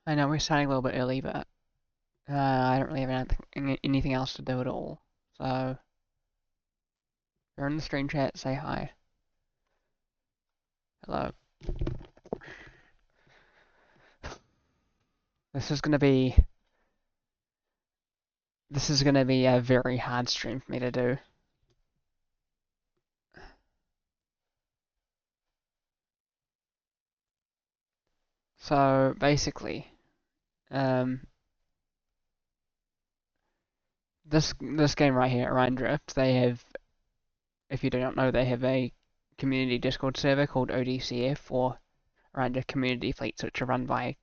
I know we're starting a little bit early, but I don't really have anything else to do at all. So, if you're in the stream chat, say hi. Hello. This is gonna be this is gonna be a very hard stream for me to do. So basically, um, this game right here, Orion Drift, they have, if you do not know, they have a community Discord server called ODCF, or Orion Drift Community Fleets, which are run by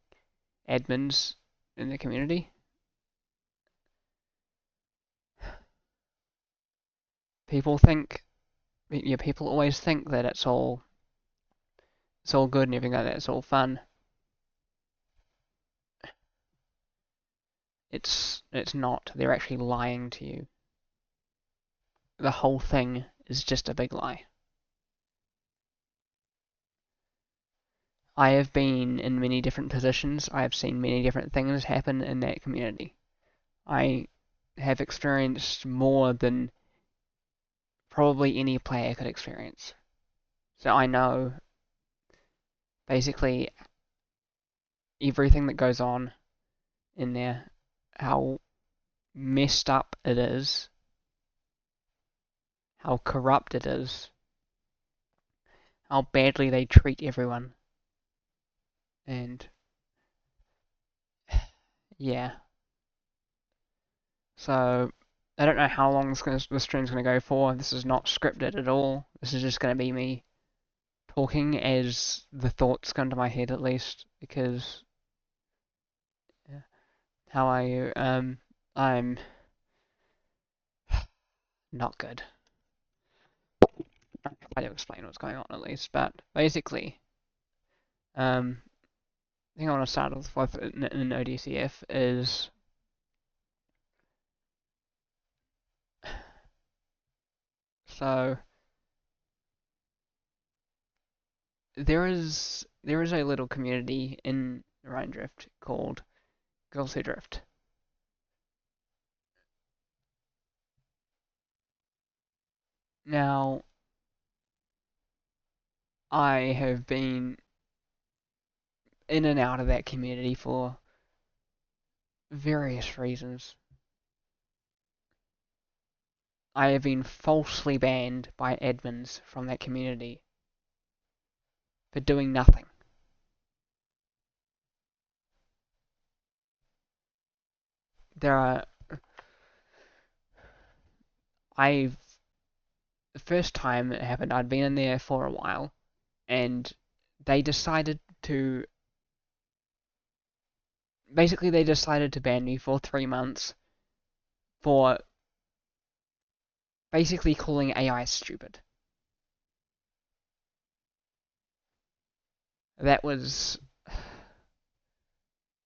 admins in the community. People think, yeah, people always think that it's all good and everything like that. It's all fun. It's not. They're actually lying to you. The whole thing is just a big lie. I have been in many different positions. I have seen many different things happen in that community. I have experienced more than probably any player could experience. So I know basically everything that goes on in there, how messed up it is, how corrupt it is, how badly they treat everyone, and yeah. So I don't know how long this stream's going to go for. This is not scripted at all. This is just going to be me talking as the thoughts come to my head, at least, because yeah. How are you? I'm not good. I try to explain what's going on at least, but basically, the thing I want to start off with in ODCF is so there is a little community in Rhine Drift called Girls Who Drift. Now, I have been in and out of that community for various reasons. I have been falsely banned by admins from that community for doing nothing. There are I've the first time it happened, I'd been in there for a while, and they decided to they decided to ban me for 3 months for basically calling AI stupid. That was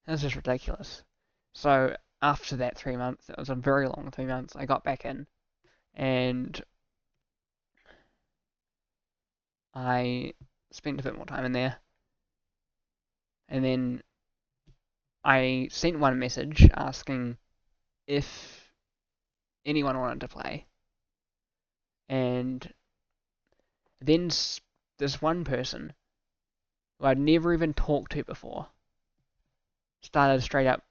just ridiculous. So after that 3 months, it was a very long 3 months. I got back in, and I spent a bit more time in there, and then I sent one message asking if anyone wanted to play, and then this one person who I'd never even talked to before started straight up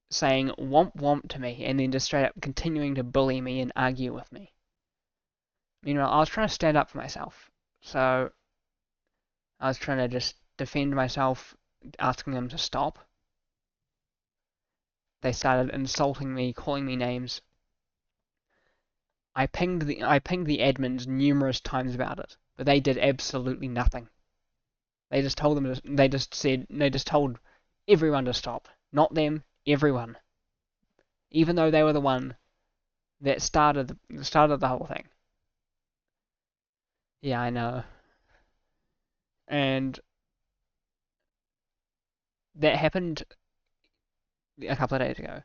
saying womp womp to me, and then just straight up continuing to bully me and argue with me. Meanwhile, I was trying to stand up for myself, so I was trying to just defend myself, asking them to stop. They started insulting me, calling me names. I pinged the admins numerous times about it, but they did absolutely nothing. They just told everyone to stop. Not them, everyone. Even though they were the one that started the whole thing. Yeah, I know. And that happened a couple of days ago.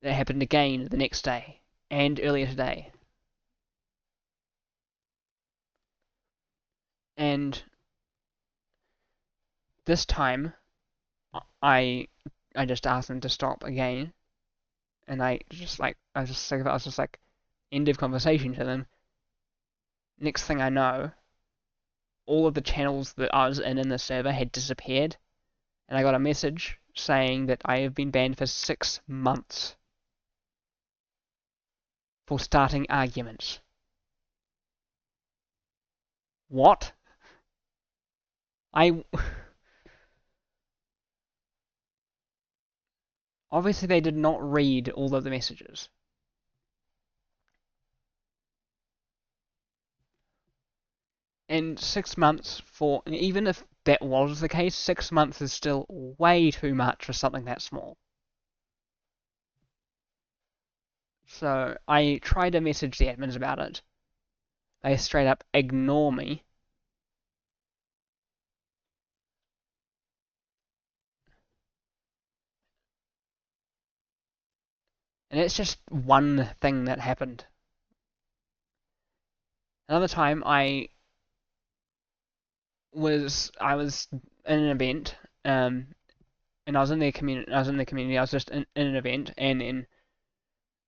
That happened again the next day and earlier today. And this time I I just asked them to stop again, and I was just sick of it. I was just like, end of conversation to them. Next thing I know, all of the channels that I was in the server had disappeared, and I got a message saying that I have been banned for 6 months for starting arguments. What? I obviously they did not read all of the messages. And 6 months for, even if that was the case, 6 months is still way too much for something that small. So I tried to message the admins about it. They straight up ignore me. And it's just one thing that happened. Another time I was in an event, and I was in the community. I was just in an event, and then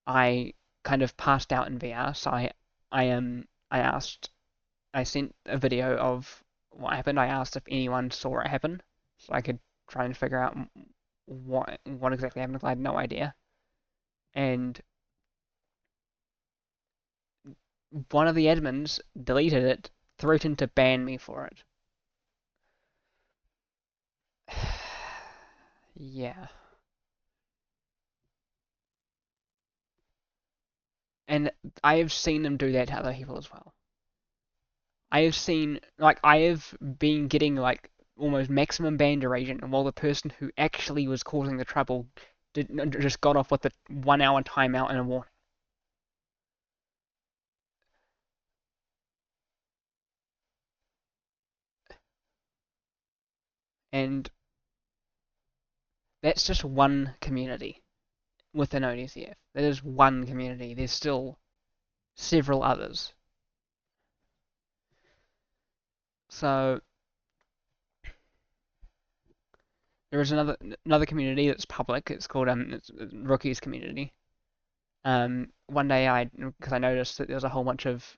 I kind of passed out in VR. So I sent a video of what happened. I asked if anyone saw it happen, so I could try and figure out what exactly happened. I had no idea. And one of the admins deleted it, threatened to ban me for it. Yeah. And I have seen them do that to other people as well. I have been getting like almost maximum ban duration, while the person who actually was causing the trouble just got off with a 1 hour timeout and a warning. And that's just one community within ODCF. That is one community. There's still several others. So there is another community that's public. It's called it's Rookies Community. One day because I noticed that there was a whole bunch of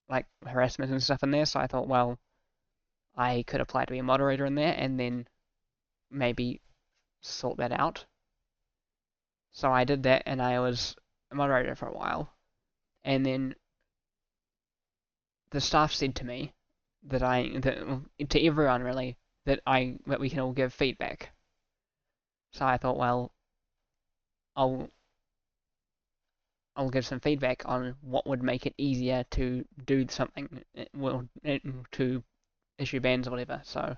like harassment and stuff in there, so I thought, well, I could apply to be a moderator in there and then maybe sort that out. So I did that, and I was a moderator for a while, and then the staff said to me that to everyone really, that we can all give feedback. So I thought, well, I'll I'll give some feedback on what would make it easier to do something, well, to issue bans or whatever. So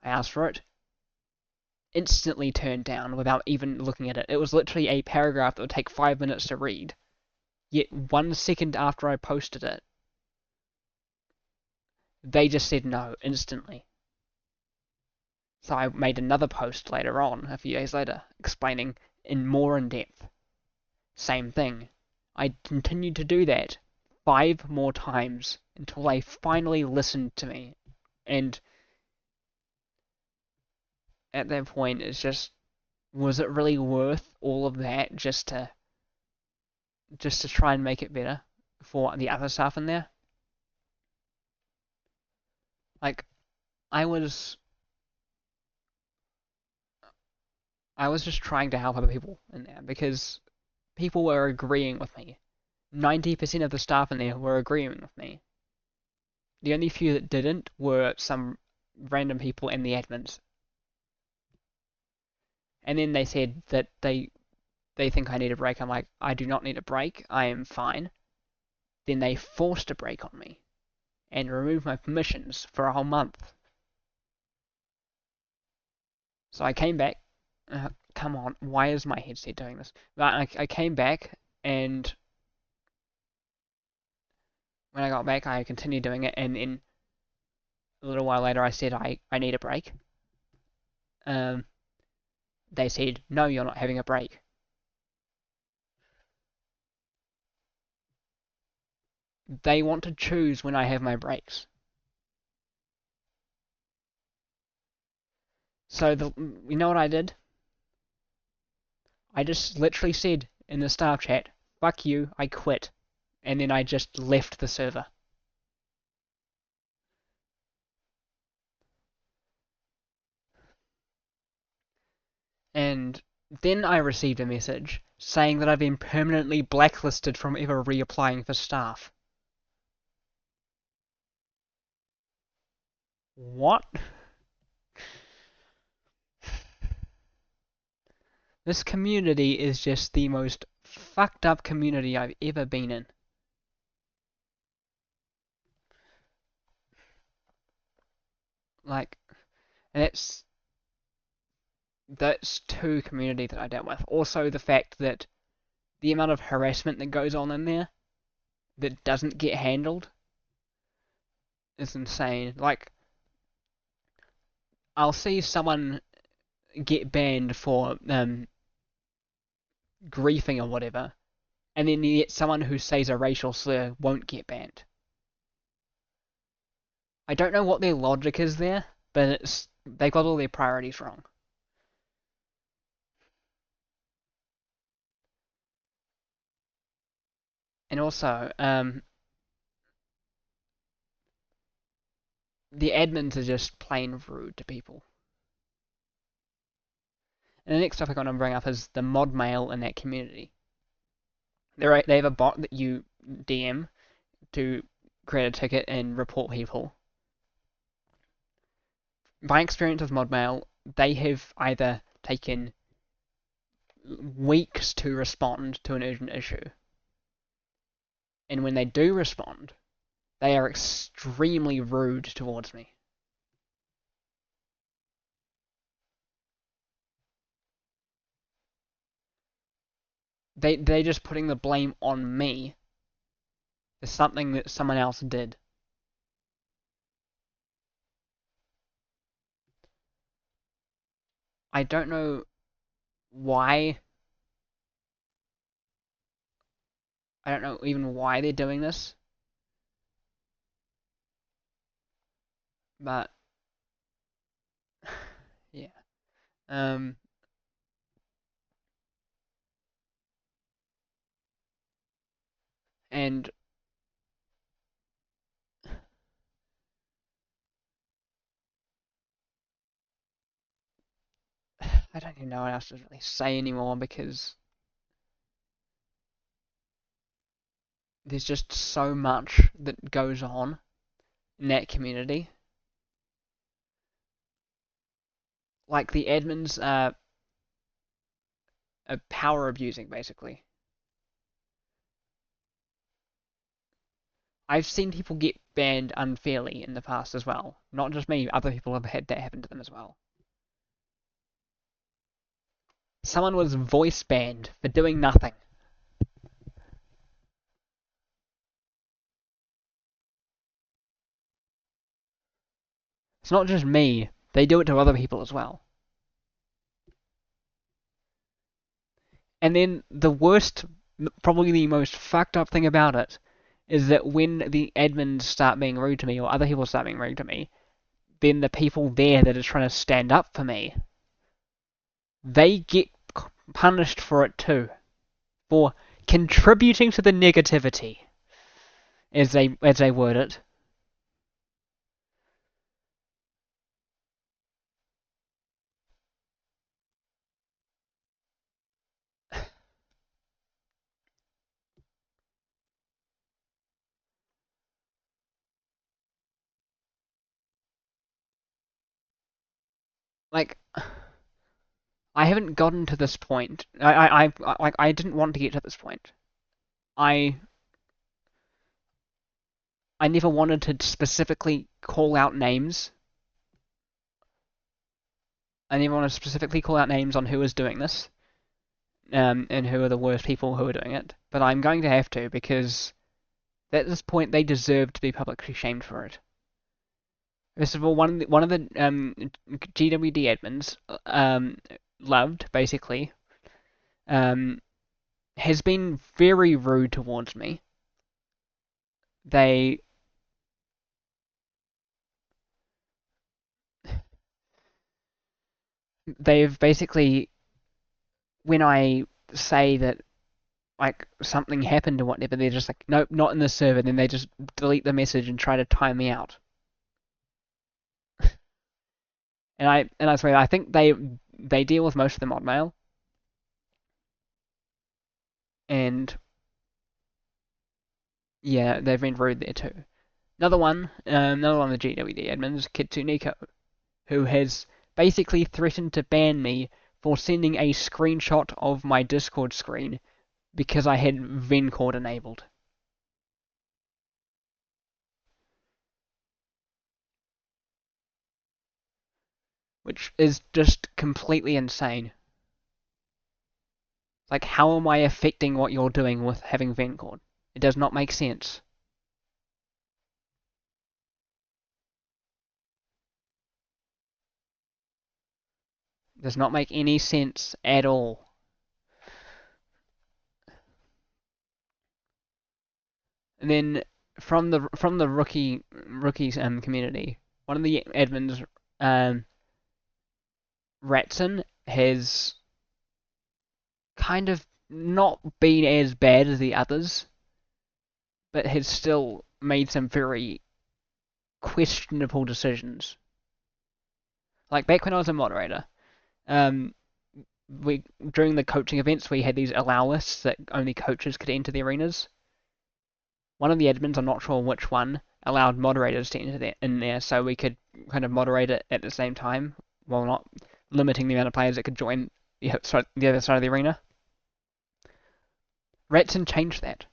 I asked for it. Instantly turned down without even looking at it. It was literally a paragraph that would take 5 minutes to read. Yet 1 second after I posted it, they just said no instantly. So I made another post later on, a few days later, explaining more in depth. Same thing. I continued to do that 5 more times until they finally listened to me. And at that point, it's just, was it really worth all of that just to try and make it better for the other staff in there? Like, I was just trying to help other people in there because people were agreeing with me. 90% of the staff in there were agreeing with me. The only few that didn't were some random people and the admins. And then they said that they think I need a break. I'm like, I do not need a break. I am fine. Then they forced a break on me and removed my permissions for a whole month. So I came back. Come on, why is my headset doing this? But I came back, and when I got back, I continued doing it, and then a little while later, I said I need a break. They said, no, you're not having a break. They want to choose when I have my breaks. So you know what I did? I just literally said in the staff chat, fuck you, I quit. And then I just left the server. And then I received a message saying that I've been permanently blacklisted from ever reapplying for staff. What? This community is just the most fucked up community I've ever been in. Like, and that's two community that I dealt with. Also the fact that the amount of harassment that goes on in there that doesn't get handled is insane. Like, I'll see someone get banned for griefing or whatever, and then yet someone who says a racial slur won't get banned. I don't know what their logic is there, but they've got all their priorities wrong. And also, the admins are just plain rude to people. And the next topic I want to bring up is the mod mail in that community. They have a bot that you DM to create a ticket and report people. My experience with mod mail, they have either taken weeks to respond to an urgent issue, and when they do respond, they are extremely rude towards me. They're just putting the blame on me for something that someone else did. I don't know why. I don't know even why they're doing this, but yeah. Um, and I don't even know what else to really say anymore because there's just so much that goes on in that community. Like the admins are power abusing basically. I've seen people get banned unfairly in the past as well. Not just me, other people have had that happen to them as well. Someone was voice banned for doing nothing. It's not just me, they do it to other people as well. And then the worst, probably the most fucked up thing about it, is that when the admins start being rude to me, or other people start being rude to me, then the people there that are trying to stand up for me, they get punished for it too. For contributing to the negativity, as they word it. Like, I haven't gotten to this point. I didn't want to get to this point. I I never wanted to specifically call out names. I never want to specifically call out names on who is doing this, and who are the worst people who are doing it. But I'm going to have to because at this point they deserve to be publicly shamed for it. First of all, one of the GWD admins, loved basically, um, has been very rude towards me. They they've basically when I say that like something happened or whatever, they're just like, nope, not in the server. Then they just delete the message and try to time me out. And I swear, I think they deal with most of the mod mail, and yeah, they've been rude there too. Another one of the GWD admins, Kitsuniko, who has basically threatened to ban me for sending a screenshot of my Discord screen because I had Vencord enabled. Which is just completely insane. Like, how am I affecting what you're doing with having Vencord? It does not make sense. It does not make any sense at all. And then from the rookies community, one of the admins, Ratson, has kind of not been as bad as the others, but has still made some very questionable decisions. Like back when I was a moderator, um, we during the coaching events we had these allow lists that only coaches could enter the arenas. One of the admins, I'm not sure which one, allowed moderators to enter in there so we could kind of moderate it at the same time while not limiting the amount of players that could join the other side of the arena. Ratson changed that.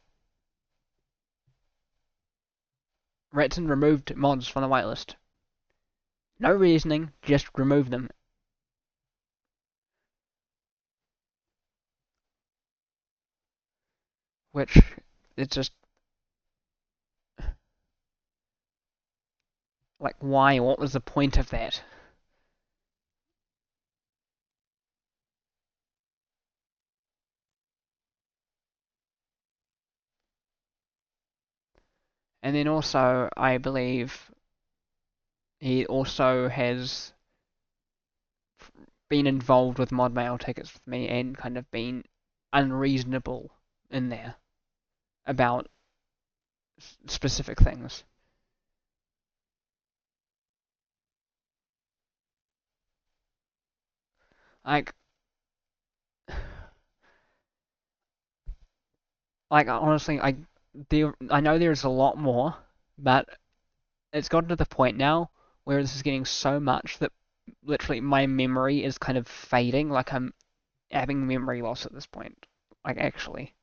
Ratson removed mods from the whitelist. No reasoning, just remove them. Which, it's just... Like, why? What was the point of that? And then also, I believe he also has been involved with mod mail tickets with me and kind of been unreasonable in there about specific things. Like, honestly, I know there's a lot more, but it's gotten to the point now where this is getting so much that literally my memory is kind of fading. Like I'm having memory loss at this point. Like actually,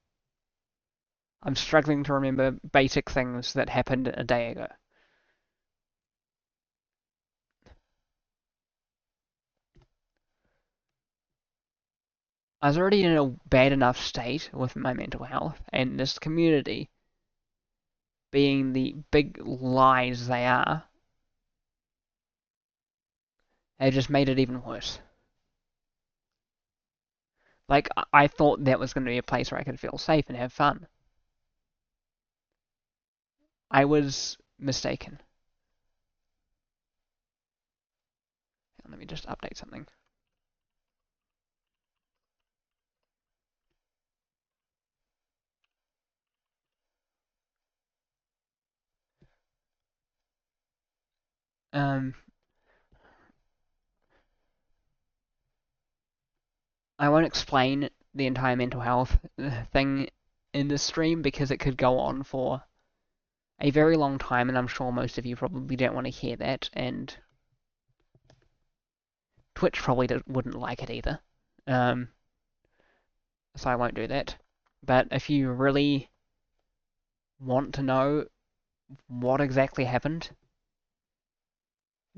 I'm struggling to remember basic things that happened a day ago. I was already in a bad enough state with my mental health, and this community being the big lies they are, they just made it even worse. Like, I thought that was going to be a place where I could feel safe and have fun. I was mistaken. Let me just update something. Um, I won't explain the entire mental health thing in this stream because it could go on for a very long time, and I'm sure most of you probably don't want to hear that, and Twitch probably wouldn't like it either. So I won't do that. But if you really want to know what exactly happened,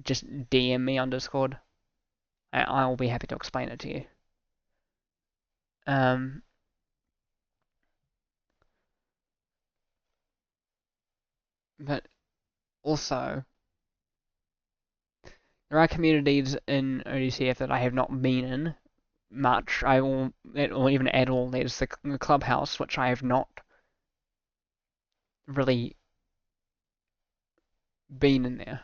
just DM me on Discord. I will be happy to explain it to you. But also, there are communities in ODCF that I have not been in much. Or even at all. There's the clubhouse, which I have not really been in there.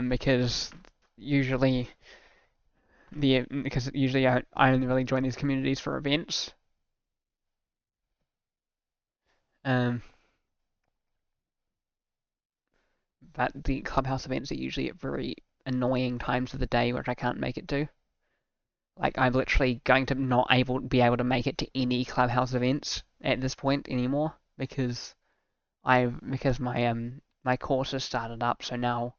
Because usually because usually I only really join these communities for events. Um, but the clubhouse events are usually at very annoying times of the day which I can't make it to. Like I'm literally going to not be able to make it to any clubhouse events at this point anymore because my course has started up, so now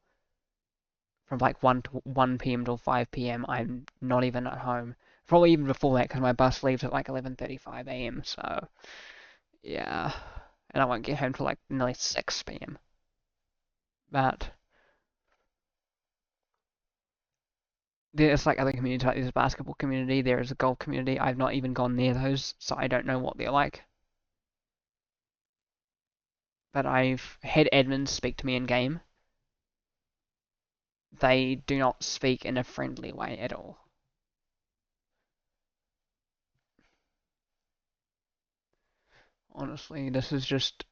from like 1 p.m. till 5 p.m. I'm not even at home. Probably even before that because my bus leaves at like 11:35 a.m. So yeah, and I won't get home till like nearly 6 p.m. But there's like other communities, like there's a basketball community, there is a golf community. I've not even gone near those, so I don't know what they're like. But I've had admins speak to me in game. They do not speak in a friendly way at all. Honestly, this is just...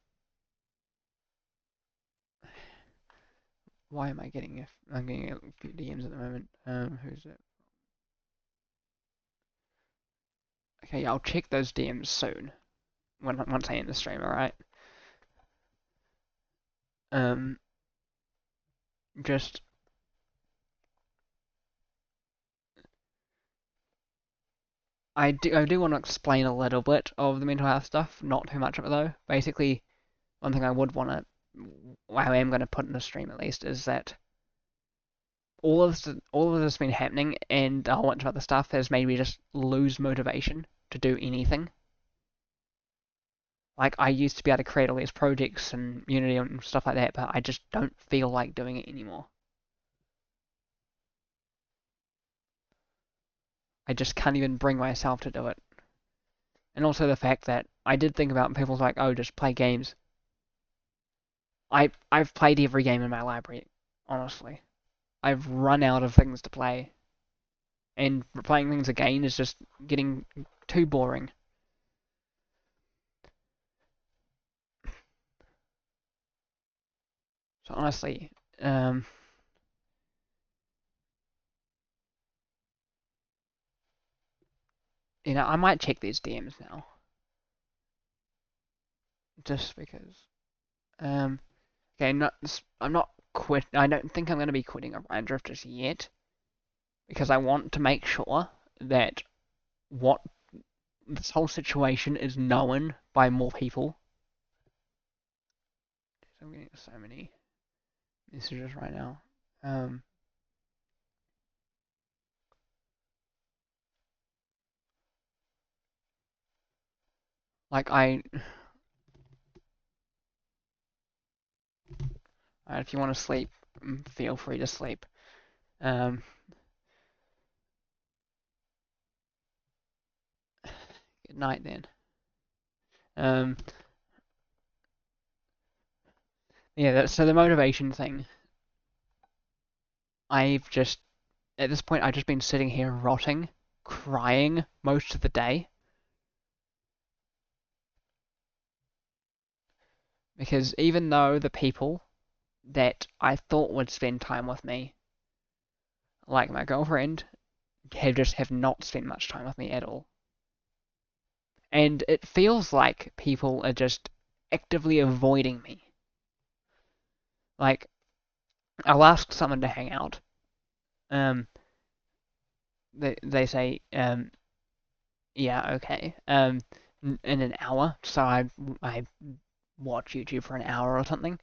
Why am I getting I'm getting a few DMs at the moment. Who's it? Okay, I'll check those DMs soon. Once I end the stream, alright? Um, just... I do want to explain a little bit of the mental health stuff, not too much of it though. Basically, one thing I would want to... I am going to put in the stream at least, is that all of this has been happening, and a whole bunch of other stuff has made me just lose motivation to do anything. Like, I used to be able to create all these projects and Unity and stuff like that, but I just don't feel like doing it anymore. I just can't even bring myself to do it. And also the fact that I did think about people's like, oh, just play games. I've played every game in my library, honestly. I've run out of things to play. And playing things again is just getting too boring. So honestly, I might check these DMs now. Just because. Okay, I'm not quit. I don't think I'm going to be quitting Orion Drifters yet. Because I want to make sure that what this whole situation is known by more people. I'm getting so many messages right now. Like if you want to sleep, feel free to sleep. Good night then. Yeah, so the motivation thing. At this point, I've just been sitting here rotting, crying most of the day. Because even though the people that I thought would spend time with me, like my girlfriend, have not spent much time with me at all. And it feels like people are just actively avoiding me. Like, I'll ask someone to hang out. They say, yeah, okay. In an hour. So I watch YouTube for an hour or something.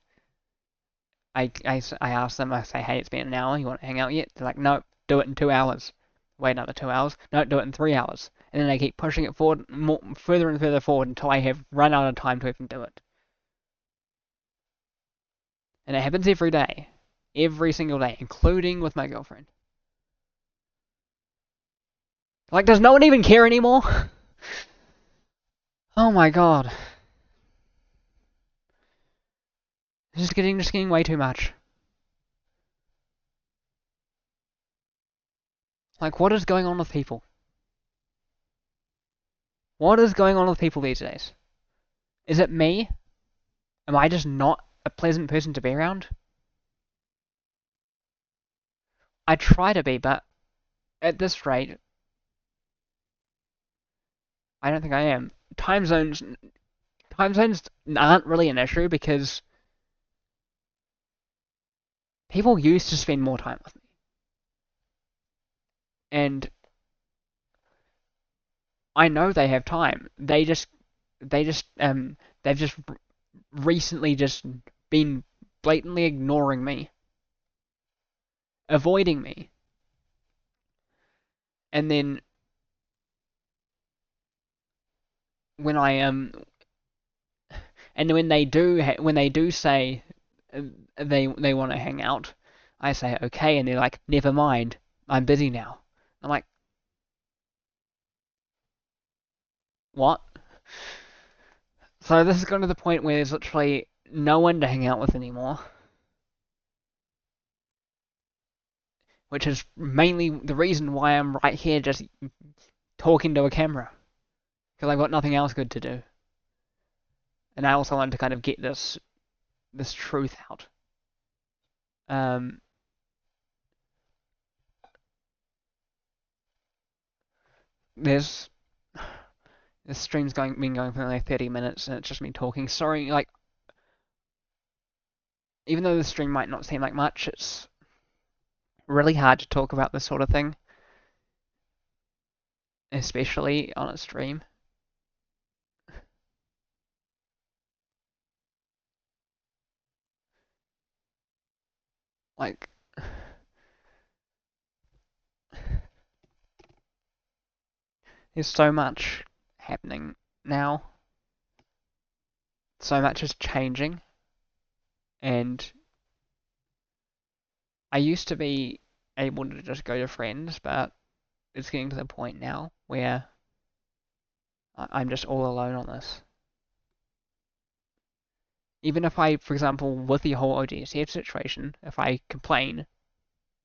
I ask them, I say, hey, it's been an hour, you want to hang out yet? They're like, nope, do it in 2 hours. Wait another 2 hours. No, do it in 3 hours. And then they keep pushing it forward, further and further forward until I have run out of time to even do it. And it happens every day. Every single day, including with my girlfriend. Like, does no one even care anymore? Oh my god. This is getting way too much. Like, what is going on with people? What is going on with people these days? Is it me? Am I just not a pleasant person to be around? I try to be, but At this rate, I don't think I am. Time zones aren't really an issue because people used to spend more time with me, and I know they have time. They just they've just recently just been blatantly ignoring me, avoiding me, and then when I and when they do say they want to hang out, I say okay, and they're like, never mind, I'm busy now. I'm like, what? So this has gone to the point where there's literally no one to hang out with anymore, which is mainly the reason why I'm right here just talking to a camera, because I've got nothing else good to do. And I also wanted to kind of get this truth out. Um, there's this stream's been going for like 30 minutes, and it's just me talking. Sorry, like even though the stream might not seem like much, it's really hard to talk about this sort of thing, especially on a stream. Like, there's so much happening now. So much is changing, and I used to be able to just go to friends, but it's getting to the point now where I'm just all alone on this. Even if I, for example, with the whole ODSF situation, if I complain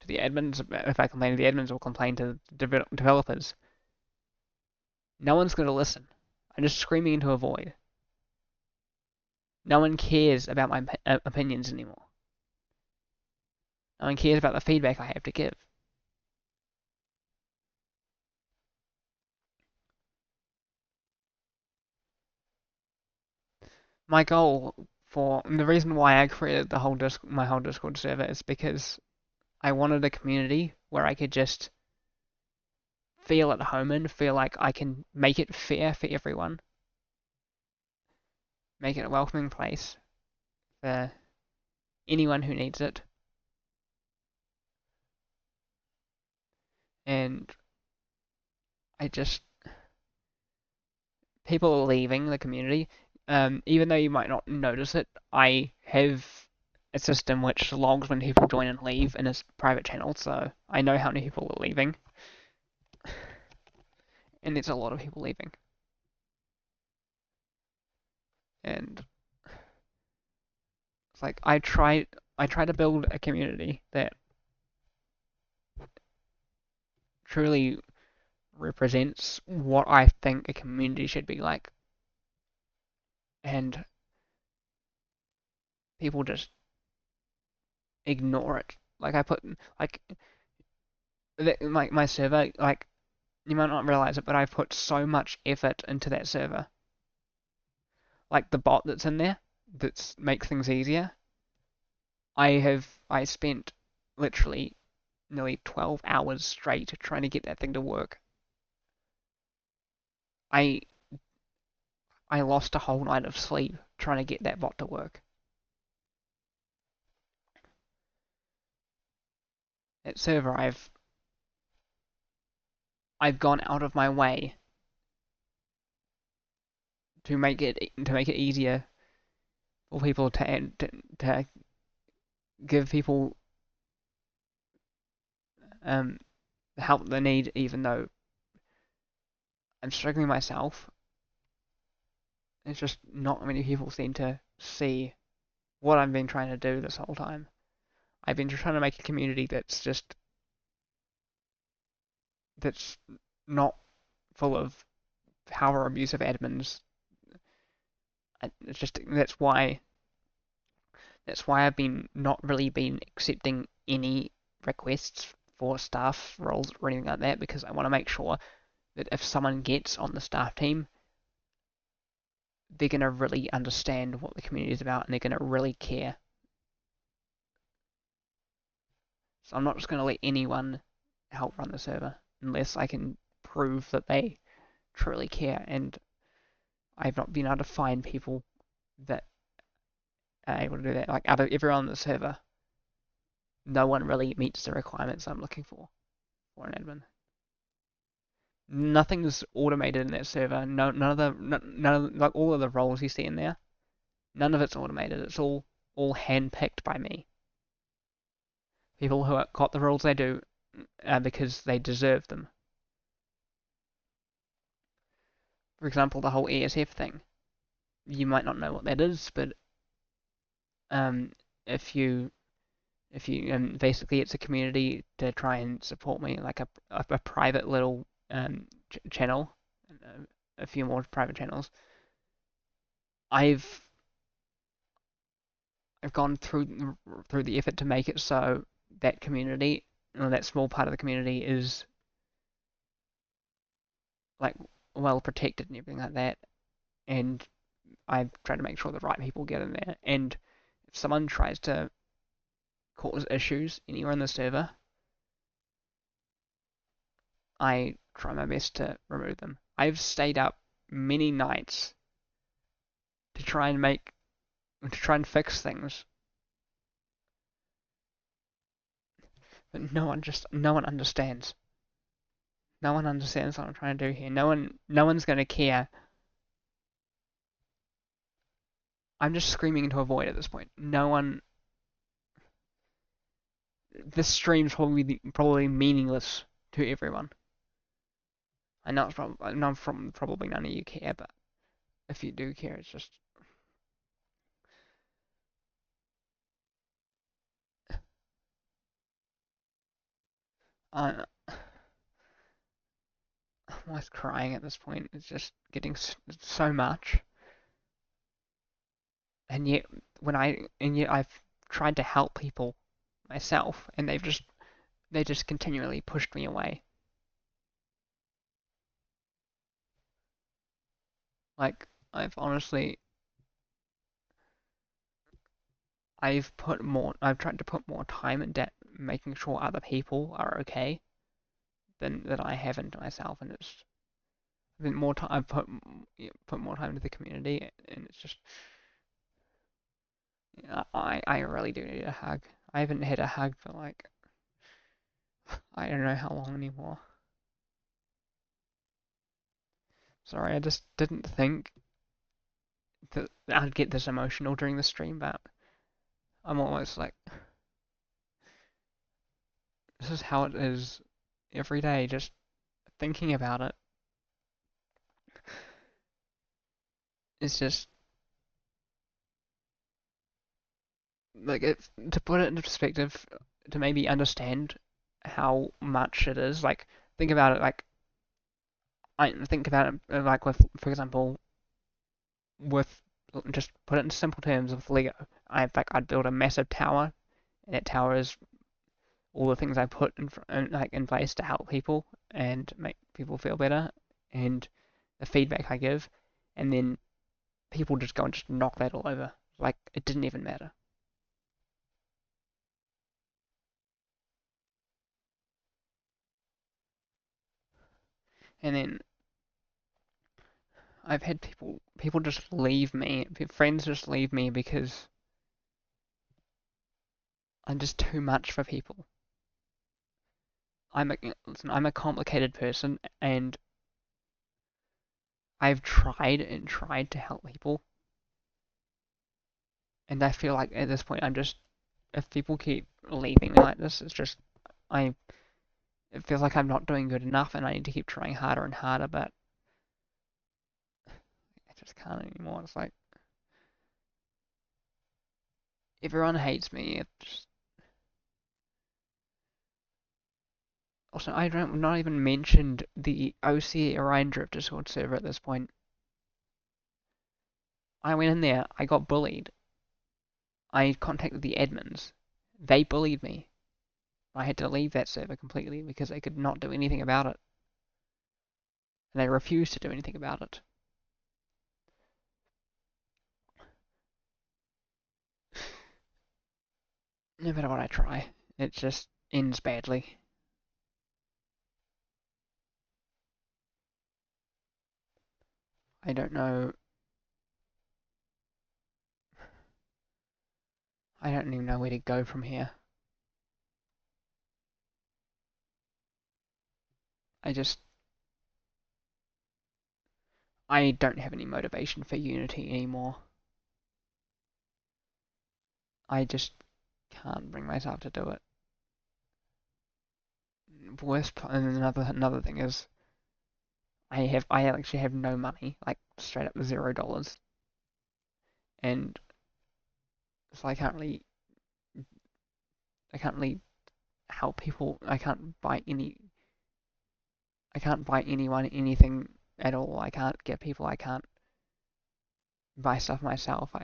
to the admins, if I complain to the admins or complain to the developers, no one's going to listen. I'm just screaming into a void. No one cares about my opinions anymore. No one cares about the feedback I have to give. My goal for the reason why I created my whole Discord server is because I wanted a community where I could just feel at home and feel like I can make it fair for everyone, make it a welcoming place for anyone who needs it. And I just people are leaving the community. Even though you might not notice it, I have a system which logs when people join and leave in a private channel, so I know how many people are leaving, and there's a lot of people leaving. And it's like I try to build a community that truly represents what I think a community should be like, and people just ignore it. Like I put like my server, like you might not realize it, but I've put so much effort into that server. Like the bot that's in there that makes things easier. I spent literally nearly 12 hours straight trying to get that thing to work. I I lost a whole night of sleep trying to get that bot to work. That server I've gone out of my way to make it easier for people to give people the help they need, even though I'm struggling myself. It's just not many people seem to see what I've been trying to do this whole time. I've been trying to make a community that's not full of power abusive admins. It's just that's why I've been not really been accepting any requests for staff roles or anything like that, because I want to make sure that if someone gets on the staff team, they're going to really understand what the community is about and they're going to really care. So I'm not just going to let anyone help run the server unless I can prove that they truly care, and I've not been able to find people that are able to do that. Like, out of everyone on the server, no one really meets the requirements I'm looking for an admin. Nothing's automated in that server. None of like all of the roles you see in there, none of it's automated. It's all hand-picked by me. People who got the roles they do because they deserve them. For example, the whole ESF thing. You might not know what that is, but if you basically it's a community to try and support me, like a private little channel, a few more private channels. I've gone through the effort to make it so that community, or that small part of the community, is like well protected and everything like that, and I've tried to make sure the right people get in there. And if someone tries to cause issues anywhere in the server, I try my best to remove them. I've stayed up many nights to try and fix things, but no one understands. No one understands what I'm trying to do here. No one's gonna care. I'm just screaming into a void at this point. No one. This stream's probably meaningless to everyone. I know probably none of you care, but if you do care, it's just. I'm almost crying at this point. It's just getting so much, and yet I've tried to help people myself, and they just continually pushed me away. Like, I've honestly, I've tried to put more time into making sure other people are okay than I have into myself, and it's been more time. I've put more time into the community, and it's just, I really do need a hug. I haven't had a hug for like, I don't know how long anymore. Sorry, I just didn't think that I'd get this emotional during the stream, but I'm almost like, this is how it is every day, just thinking about it. It's just, like, to put it into perspective, to maybe understand how much it is, like, think about it, like, I think about it, like, with, for example, with, just put it in simple terms, with Lego. I'd build a massive tower, and that tower is all the things I put in place to help people and make people feel better, and the feedback I give, and then people just go and just knock that all over, like it didn't even matter. And then I've had people just leave me, friends just leave me because I'm just too much for people. Listen, I'm a complicated person, and I've tried and tried to help people, and I feel like at this point if people keep leaving me like this, it's just I it feels like I'm not doing good enough, and I need to keep trying harder and harder, but I just can't anymore. It's like everyone hates me. Also, I don't not even mentioned the OC Orion Drift Discord server at this point. I went in there, I got bullied. I contacted the admins. They bullied me. I had to leave that server completely because they could not do anything about it. And they refused to do anything about it. No matter what I try, it just ends badly. I don't know. I don't even know where to go from here. I don't have any motivation for Unity anymore. I just can't bring myself to do it. And another thing is, I actually have no money, like straight up $0, and so I can't really help people. I can't buy anyone anything at all. I can't get people. I can't buy stuff myself.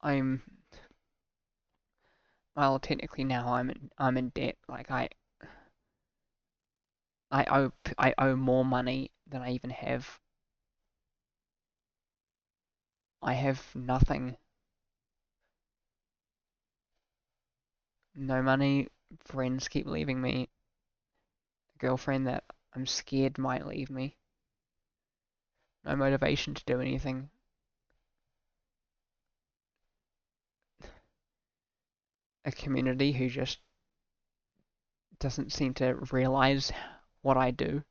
I'm well, technically now I'm in debt. Like I owe more money than I even have. I have nothing. No money. Friends keep leaving me. A girlfriend that I'm scared might leave me. No motivation to do anything. A community who just doesn't seem to realize what I do.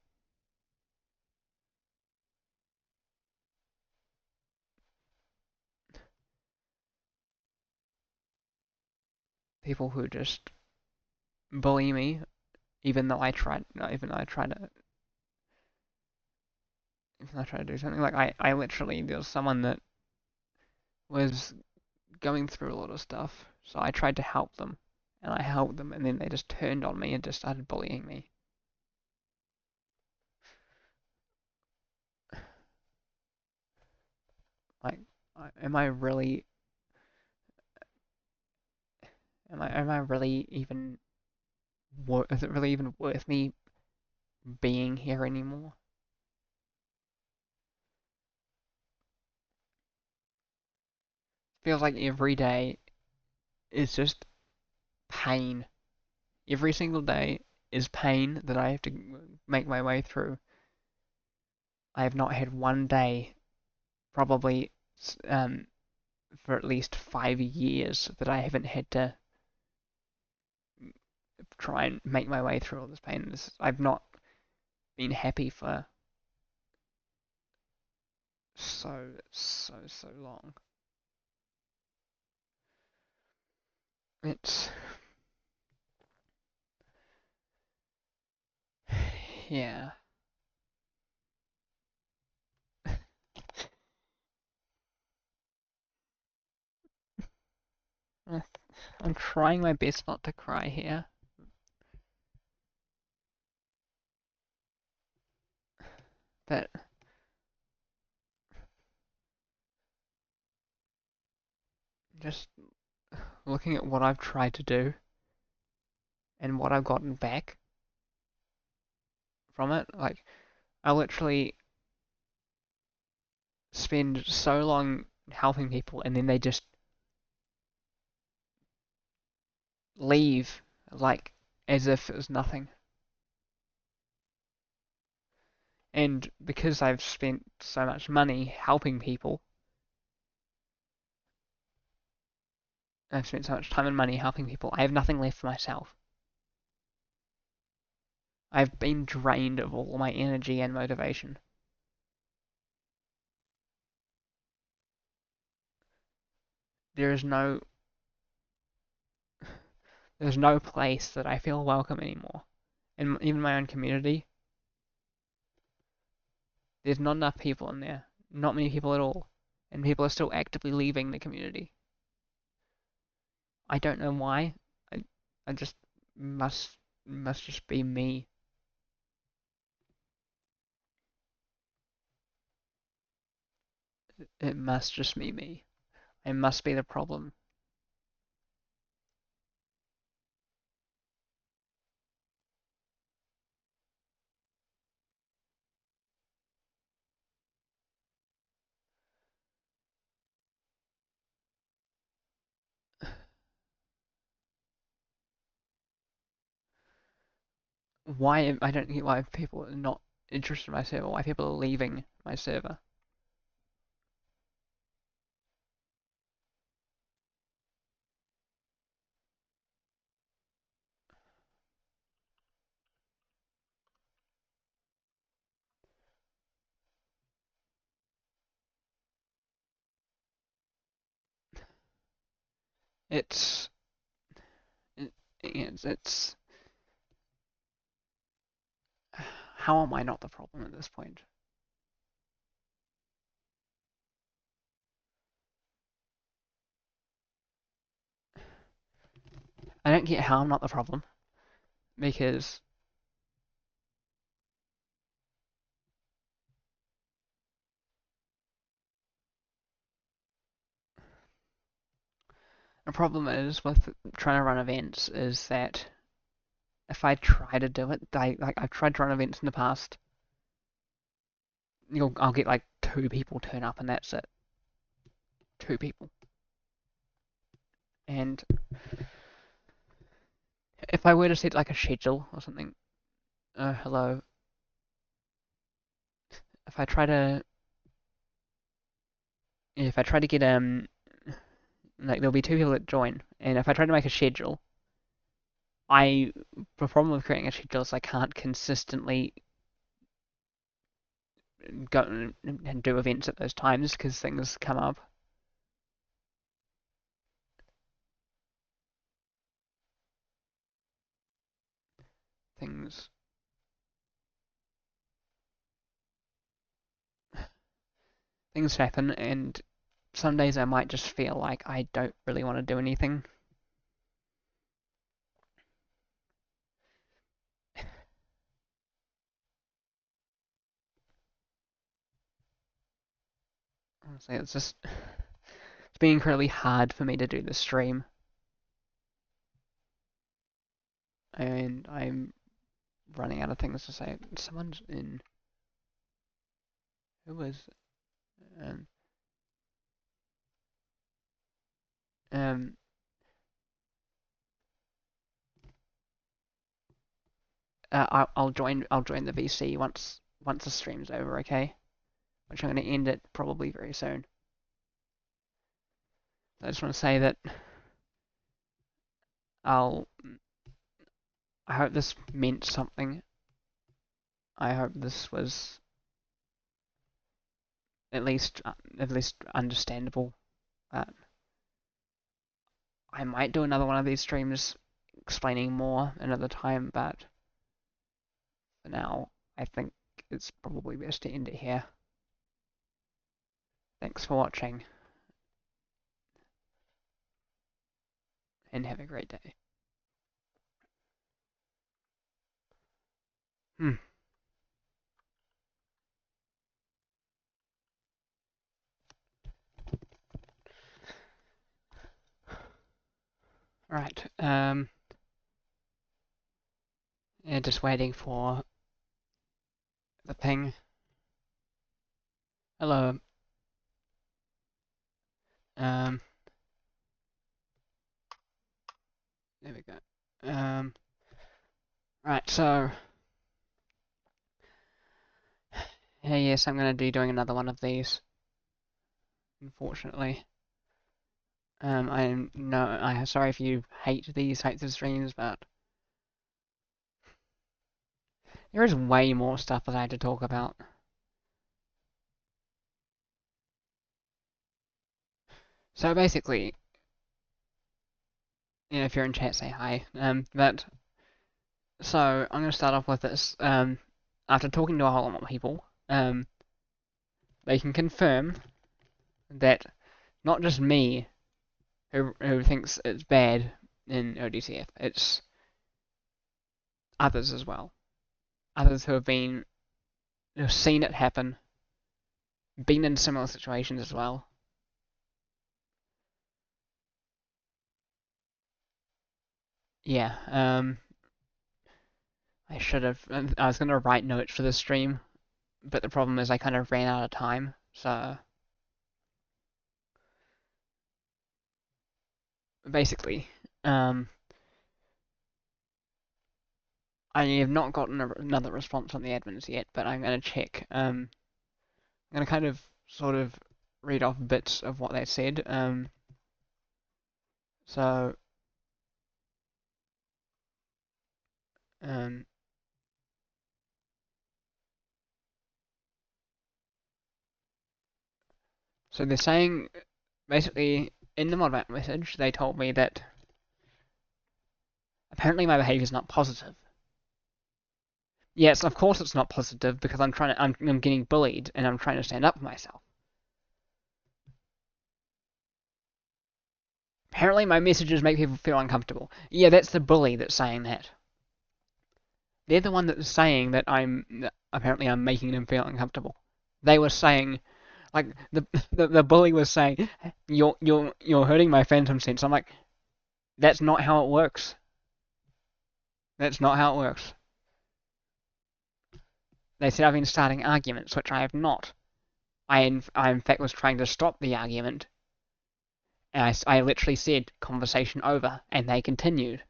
People who just bully me, even though I tried, even though I try to, even though I try to do something. Like I literally, there was someone that was going through a lot of stuff, so I tried to help them, and I helped them, and then they just turned on me and just started bullying me. Like, am I really, am I really even, is it really even worth me being here anymore? Feels like every day is just pain. Every single day is pain that I have to make my way through. I have not had one day, probably um, for at least 5 years, that I haven't had to try and make my way through all this pain. I've not been happy for so long. It's yeah. I'm trying my best not to cry here, but just looking at what I've tried to do and what I've gotten back from it, like I literally spend so long helping people and then they just leave like as if it was nothing. And because I've spent so much money helping people, I've spent so much time and money helping people, I have nothing left for myself. I've been drained of all my energy and motivation. There is no there's no place that I feel welcome anymore. And even my own community, there's not enough people in there. Not many people at all. And people are still actively leaving the community. I don't know why. I just must just be me. It must just be me. I must be the problem. Why I don't get why people are not interested in my server. Why people are leaving my server. It's it's how am I not the problem at this point? I don't get how I'm not the problem because the problem is with trying to run events is that if I try to do it, I've tried to run events in the past. I'll get like 2 people turn up and that's it. 2 people. And if I were to set like a schedule or something, hello. If I try to, if I try to get like there'll be 2 people that join, and if I try to make a schedule, the problem with creating a schedule is I can't consistently go and do events at those times because things come up. Things things happen, and some days I might just feel like I don't really want to do anything. Honestly, it's been incredibly hard for me to do this stream, and I'm running out of things to say. Someone's in. Who was? Um, um, I'll join. I'll join the VC once the stream's over. Okay, which I'm going to end it probably very soon. I just want to say that I'll. I hope this meant something. I hope this was at least understandable. Uh, I might do another one of these streams explaining more another time, but for now, I think it's probably best to end it here. Thanks for watching, and have a great day. Hmm. Right. Yeah, just waiting for the ping. Hello. Um. There we go. Right. So. Hey, yes, I'm gonna be doing another one of these. Unfortunately. I'm sorry if you hate these types of streams, but there is way more stuff that I had to talk about. So basically, if you're in chat, say hi. So I'm gonna start off with this. After talking to a whole lot of people, they can confirm that not just me who thinks it's bad in ODCF, it's others as well. Others who have seen it happen, been in similar situations as well. yeah, I should have. I was gonna write notes for the stream, but the problem is I kind of ran out of time. So basically, um, I have not gotten another response from the admins yet, but I'm gonna check. I'm gonna kind of sort of read off bits of what they said. So um, so they're saying basically in the modback message they told me that apparently my behavior is not positive. Yes, of course it's not positive because I'm getting bullied and I'm trying to stand up for myself. Apparently my messages make people feel uncomfortable. Yeah, that's the bully that's saying that. They're the one that's saying that apparently I'm making them feel uncomfortable. They were saying like the bully was saying you're hurting my phantom sense. I'm like, that's not how it works. That's not how it works. They said I've been starting arguments, which I have not. I in fact was trying to stop the argument, and I literally said conversation over, and they continued.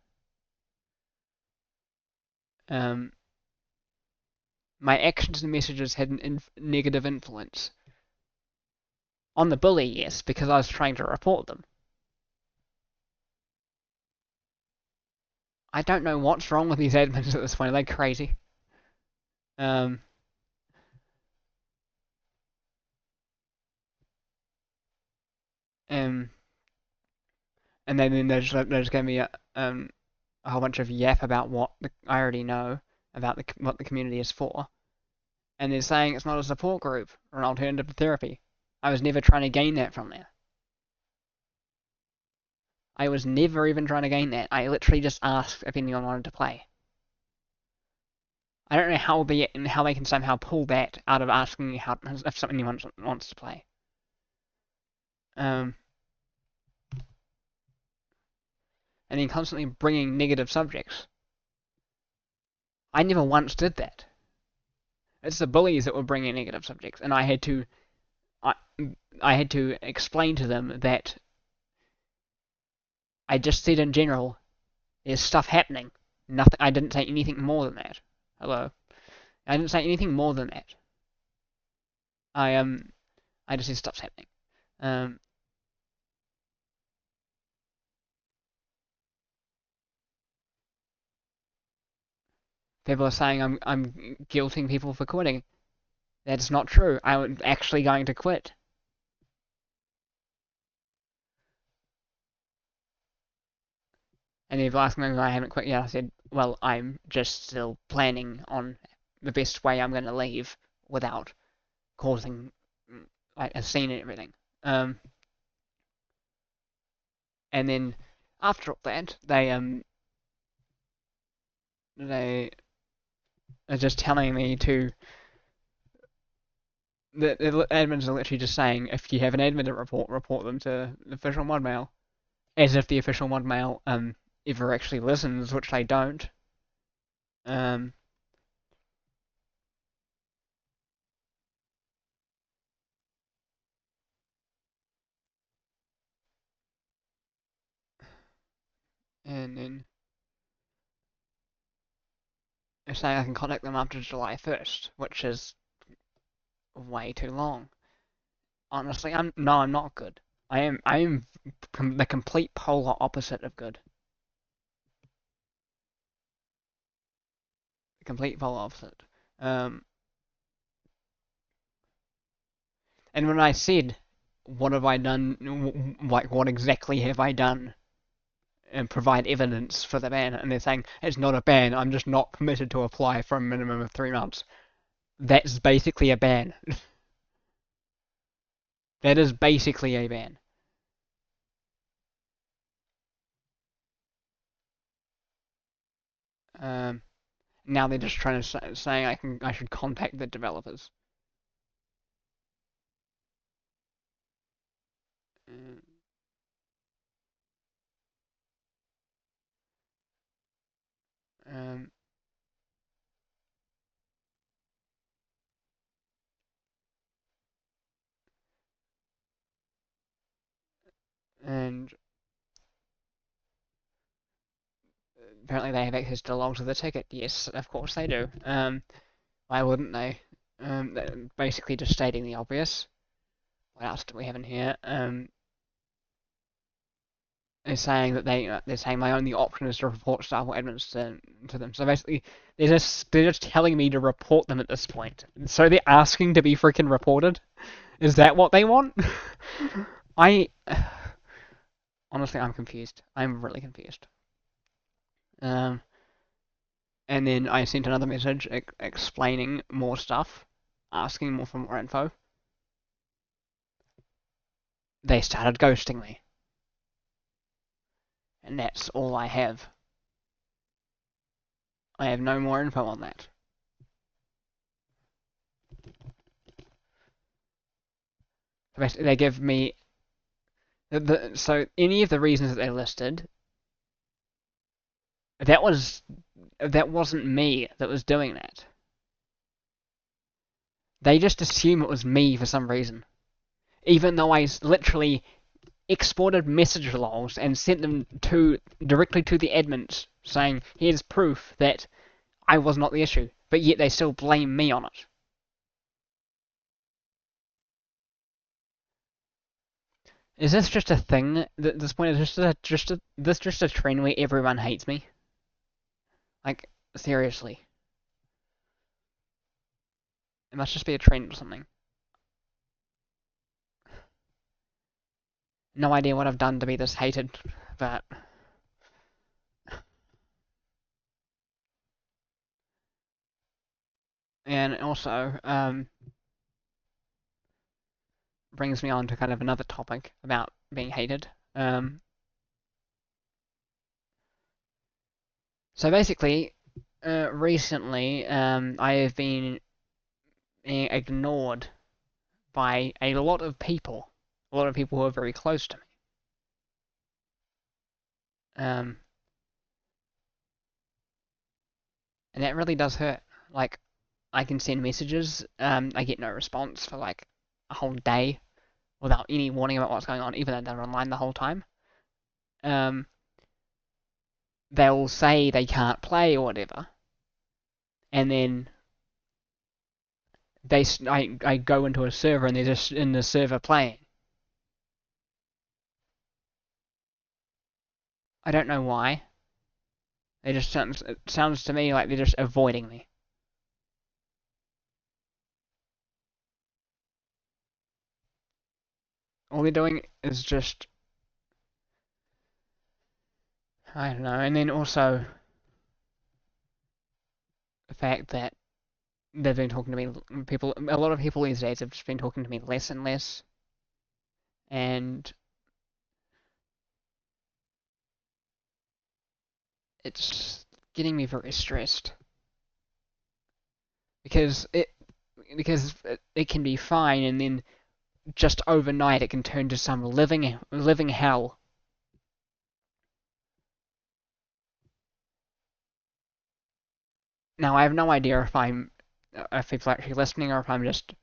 Um, my actions and messages had an negative influence on the bully, yes, because I was trying to report them. I don't know what's wrong with these admins at this point. Are they crazy? Um, um, and then they just gave me a whole bunch of yap about what I already know about what the community is for, and they're saying it's not a support group or an alternative to therapy. I was never trying to gain that from there. I was never even trying to gain that. I literally just asked if anyone wanted to play. I don't know how they can somehow pull that out of asking how if anyone wants to play. Um, and then constantly bringing negative subjects. I never once did that. It's the bullies that were bringing negative subjects, and I, I had to explain to them that I just said in general, there's stuff happening. Nothing. I didn't say anything more than that. Hello. I didn't say anything more than that. I I just said stuff's happening. Um, People are saying I'm guilting people for quitting. That's not true. I'm actually going to quit. And people asking me why I haven't quit yet. I said, well, I'm just still planning on the best way I'm going to leave without causing like a scene and everything. Um, and then after all that, they are just telling me to. The admins are literally just saying if you have an admin to report them to the official mod mail, as if the official mod mail ever actually listens, which they don't. Um, and then they're saying I can contact them after July 1st, which is way too long. Honestly, I'm not good. I am the complete polar opposite of good. The complete polar opposite. Um, and when I said, what have I done? Like, what exactly have I done? And provide evidence for the ban, and they're saying it's not a ban. I'm just not permitted to apply for a minimum of 3 months. That's basically a ban. That is basically a ban. Um, Now they're just trying to saying I should contact the developers. Uh, Um, and apparently they have access to logs of the ticket. Yes, of course they do. Why wouldn't they? Basically just stating the obvious. What else do we have in here? They're saying that they're saying my only option is to report staff or admins to them. So basically, they're just telling me to report them at this point. So they're asking to be freaking reported. Is that what they want? I honestly, I'm confused. I'm really confused. Um, and then I sent another message explaining more stuff, asking for more info. They started ghosting me, and that's all I have. I have no more info on that. Basically, they give me so any of the reasons that they listed, that wasn't me that was doing that. They just assume it was me for some reason, even though I literally exported message logs and sent them directly to the admins, saying here's proof that I was not the issue, but yet they still blame me on it. Is this just a thing at this point? Is this just a trend where everyone hates me? Like, seriously. It must just be a trend or something. No idea what I've done to be this hated, but... And also, brings me on to kind of another topic about being hated. So basically, recently, I have been ignored by a lot of people who are very close to me. And that really does hurt. Like, I can send messages, I get no response for like a whole day without any warning about what's going on, even though they're online the whole time. Um, they'll say they can't play or whatever, and then I go into a server and they're just in the server playing. I don't know why. It sounds to me like they're just avoiding me. All they're doing is just, I don't know. And then also the fact that they've been talking to me. A lot of people these days have just been talking to me less and less, and it's getting me very stressed because it can be fine, and then just overnight it can turn to some living hell. Now I have no idea if people are actually listening or if I'm just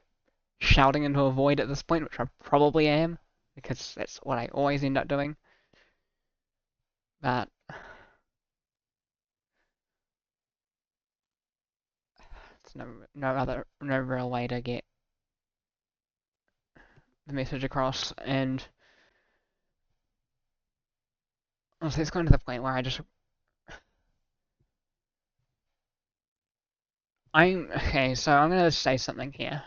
shouting into a void at this point, which I probably am because that's what I always end up doing. But it's no real way to get the message across, and honestly, it's going to the point where I'm okay. So I'm gonna say something here.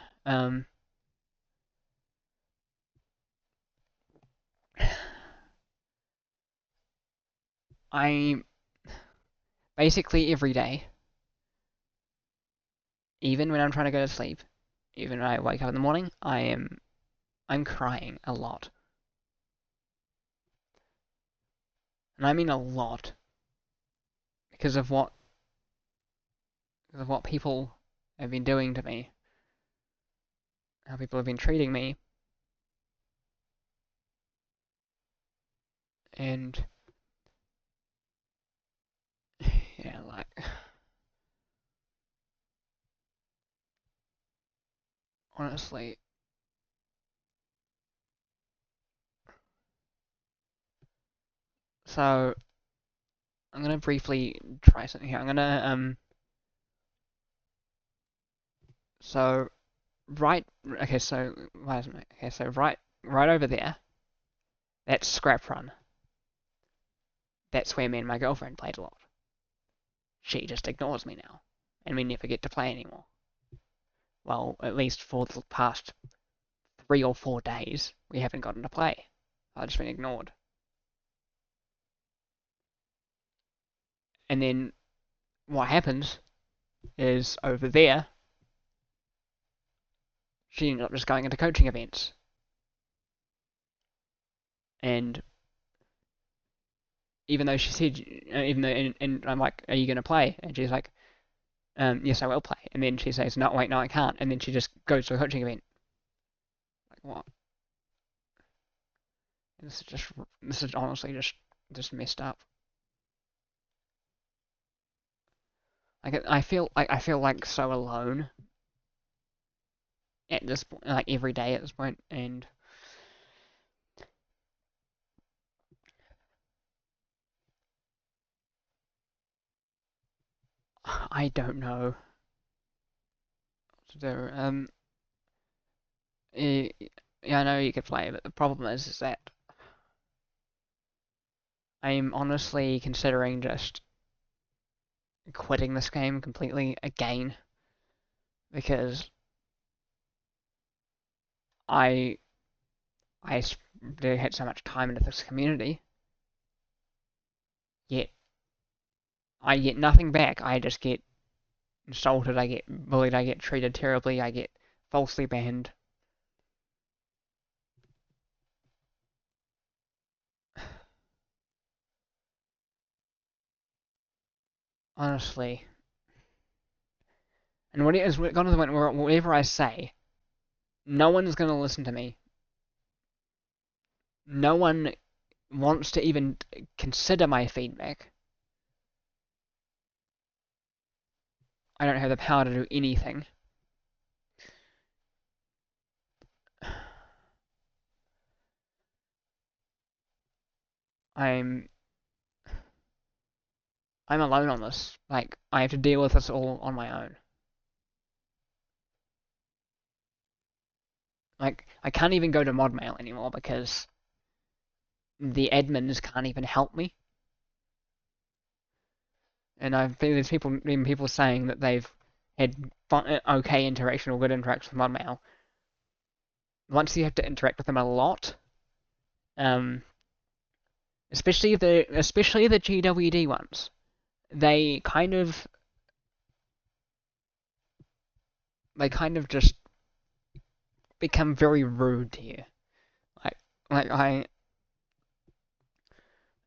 I basically every day, even when I'm trying to go to sleep, even when I wake up in the morning, I'm crying a lot, and I mean a lot, because of what people have been doing to me, how people have been treating me, and yeah, like honestly. So I'm gonna briefly try something here. I'm gonna so right okay so why isn't it okay so right over there, that's Scrap Run. That's where me and my girlfriend played a lot. She just ignores me now, and we never get to play anymore. Well, at least for the past 3 or 4 days, we haven't gotten to play. I've just been ignored. And then what happens is over there, she ended up just going into coaching events. And even though she said, and I'm like, are you going to play? And she's like, yes, I will play. And then she says, no, wait, no, I can't. And then she just goes to a coaching event. Like, what? This is honestly just messed up. Like, I feel like so alone at this point, like every day at this point, and I don't know what to do. Yeah, I know you could play, but the problem is that I'm honestly considering just quitting this game completely again because I I had so much time into this community, yet I get nothing back. I just get insulted, I get bullied, I get treated terribly, I get falsely banned. Honestly. And when it is gone to the point where whatever I say, no one's going to listen to me. No one wants to even consider my feedback. I don't have the power to do anything. I'm I'm alone on this. Like, I have to deal with this all on my own. Like, I can't even go to ModMail anymore because the admins can't even help me. And there's people saying that they've had okay interaction or good interaction with ModMail. Once you have to interact with them a lot, um, especially the GWD ones, they kind of just become very rude to you. Like like I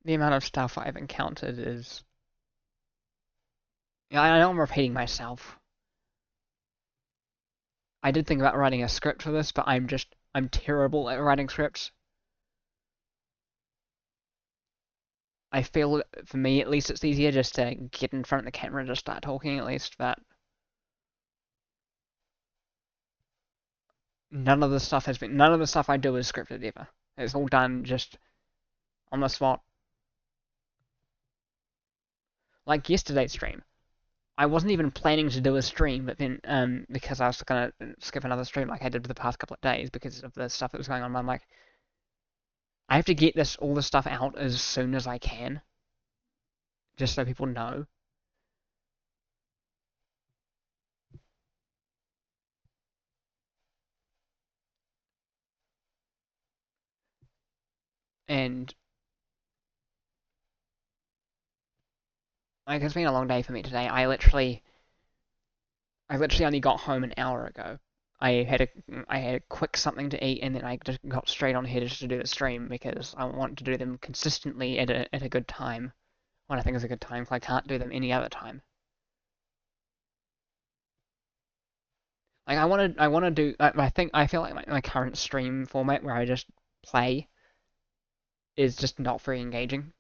the amount of stuff I've encountered is, yeah, I know I'm repeating myself. I did think about writing a script for this, but I'm terrible at writing scripts. I feel for me at least it's easier just to get in front of the camera and just start talking at least, but none of the stuff I do is scripted ever. It's all done just on the spot. Like yesterday's stream. I wasn't even planning to do a stream, but then because I was gonna skip another stream like I did for the past couple of days because of the stuff that was going on, I'm like, I have to get all this stuff out as soon as I can, just so people know. And like it's been a long day for me today. I literally only got home an hour ago. I had a quick something to eat, and then I just got straight on here just to do the stream because I want to do them consistently at a good time when I think is a good time. Because I can't do them any other time. Like I want to do. I feel like my current stream format where I just play is just not very engaging.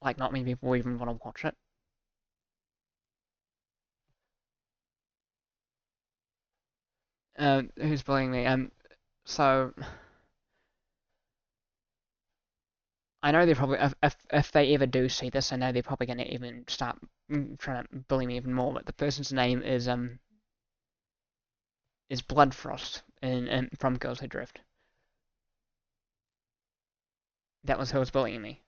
Like not many people even want to watch it. Who's bullying me? So I know they're probably if they ever do see this, I know they're probably gonna even start trying to bully me even more. But the person's name is Bloodfrost in from Girls Who Drift. That was who was bullying me.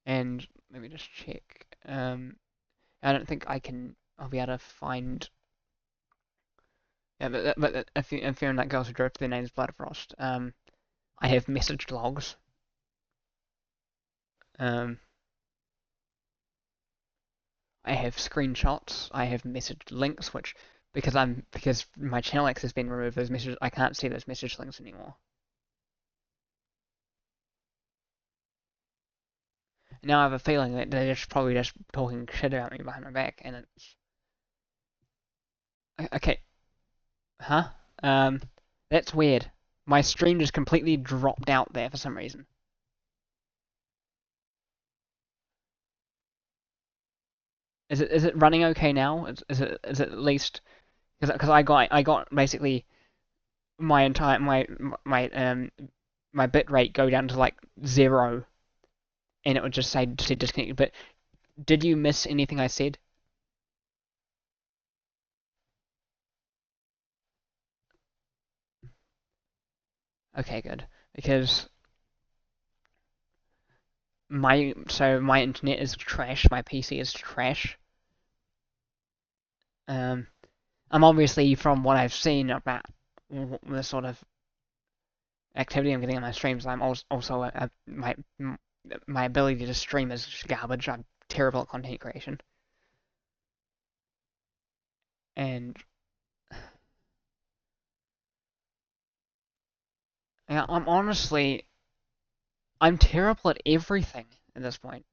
And let me just check. I don't think I'll be able to find. Yeah, but if you're in that Girls Who Drift, their name's Bloodfrost. I have message logs. Um, I have screenshots. I have message links, which because my channel X has been removed, those messages I can't see those message links anymore. Now I have a feeling that they're just probably just talking shit about me behind my back, and it's okay. Huh? Um, that's weird. My stream just completely dropped out there for some reason. Is it running okay now? Is it at least because I got basically my entire my bit rate go down to like 0, and it would just say disconnected. But did you miss anything I said? Okay, good. Because my internet is trash, my PC is trash. Um, I'm obviously from what I've seen about the sort of activity I'm getting on my streams. I'm also my ability to stream is just garbage. I'm terrible at content creation, and yeah, I'm terrible at everything at this point.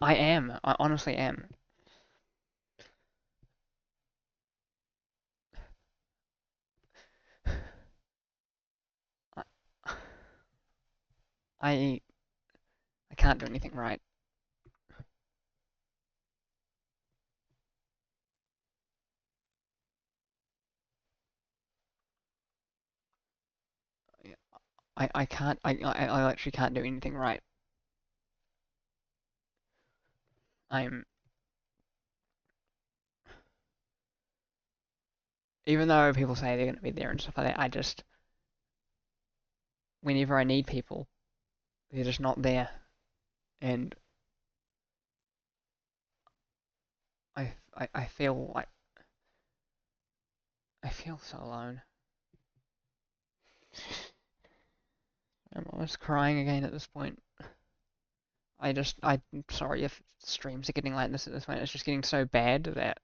I am. I honestly am. I I can't do anything right. I can't. I actually can't do anything right. I'm even though people say they're gonna be there and stuff like that. I just whenever I need people, they're just not there, and I feel like I feel so alone. I'm almost crying again at this point. I'm sorry if streams are getting like this at this point. It's just getting so bad that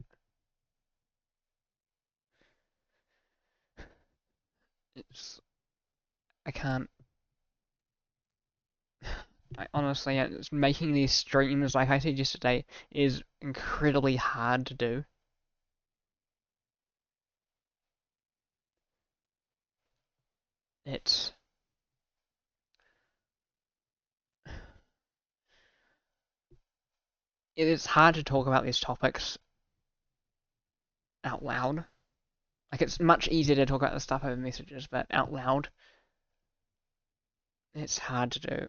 it's I can't. I honestly, making these streams, like I said yesterday, is incredibly hard to do. It's it is hard to talk about these topics out loud. Like it's much easier to talk about the stuff over messages, but out loud, it's hard to do.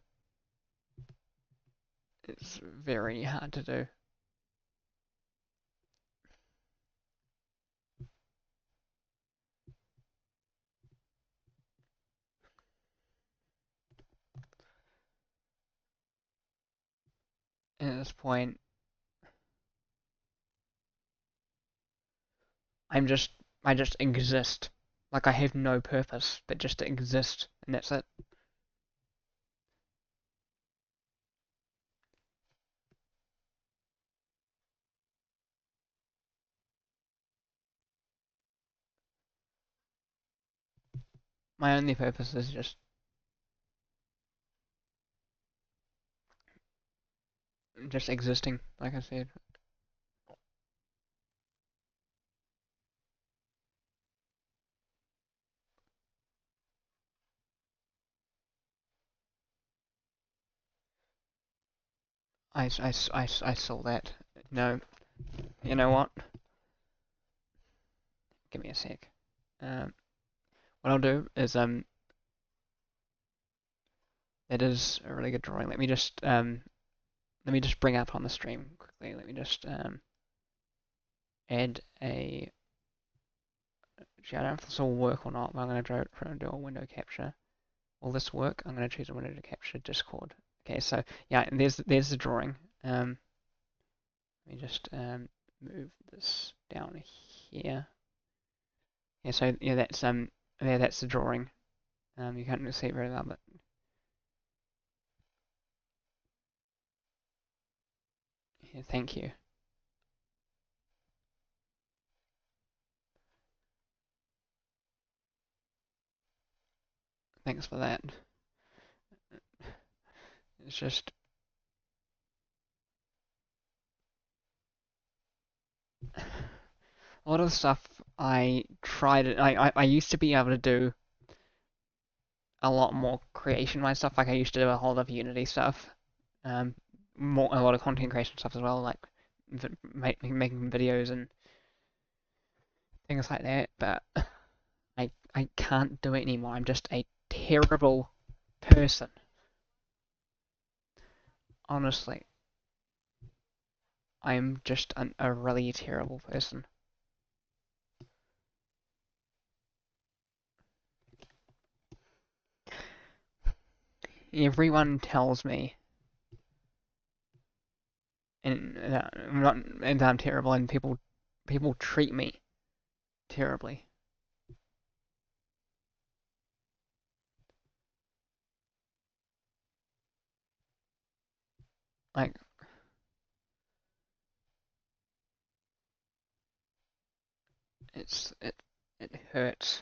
It's very hard to do. And at this point, I'm just I just exist. Like I have no purpose, but just to exist, and that's it. My only purpose is just existing, like I said. I saw that. No, you know what? Give me a sec. What I'll do is that is a really good drawing. Let me just bring up on the stream quickly. Let me just add a. Actually, I don't know if this will work or not, but I'm going to do a window capture. Will this work? I'm going to choose a window to capture Discord. Okay, so yeah, there's the drawing. Let me just move this down here. Yeah, so yeah, that's the drawing. You can't really see it very well, but yeah, thank you. Thanks for that. It's just a lot of stuff I tried. I used to be able to do a lot more creation-wise stuff. Like I used to do a whole lot of Unity stuff, a lot of content creation stuff as well, like making videos and things like that. But I can't do it anymore. I'm just a terrible person. Honestly, I'm just a really terrible person. Everyone tells me and I'm terrible, and people treat me terribly. Like it hurts.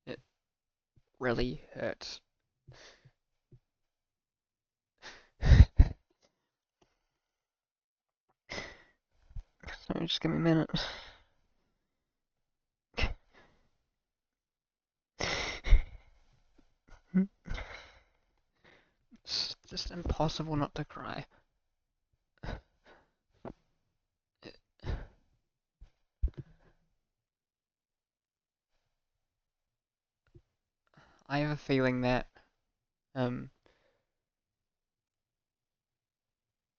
It really hurts. So just give me a minute. It's just impossible not to cry. I have a feeling that um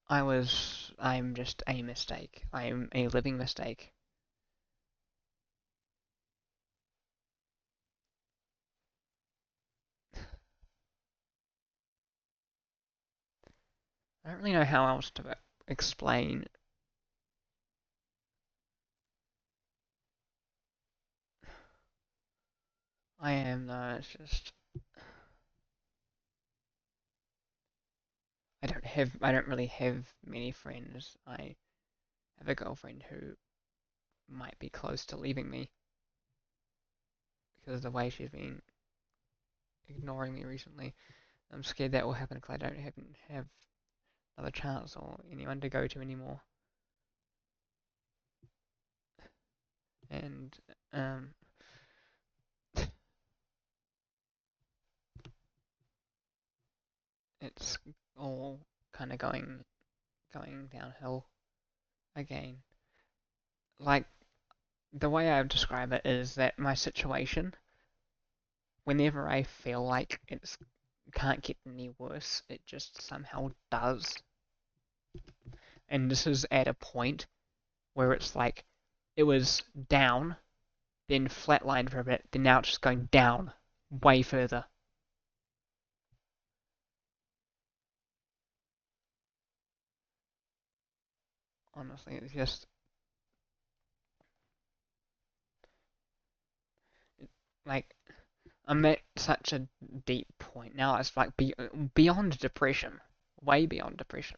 I'm just a mistake. I am a living mistake. I don't really know how else to explain. I am though. It's just I don't really have many friends. I have a girlfriend who might be close to leaving me because of the way she's been ignoring me recently. I'm scared that will happen because I don't have another chance or anyone to go to anymore. And it's all kind of going downhill again. Like the way I would describe it is that my situation, whenever I feel like it's can't get any worse, it just somehow does. And this is at a point where it's like it was down, then flatlined for a bit, then now it's just going down way further. Honestly, it's just like I'm at such a deep point now. It's like beyond depression, way beyond depression,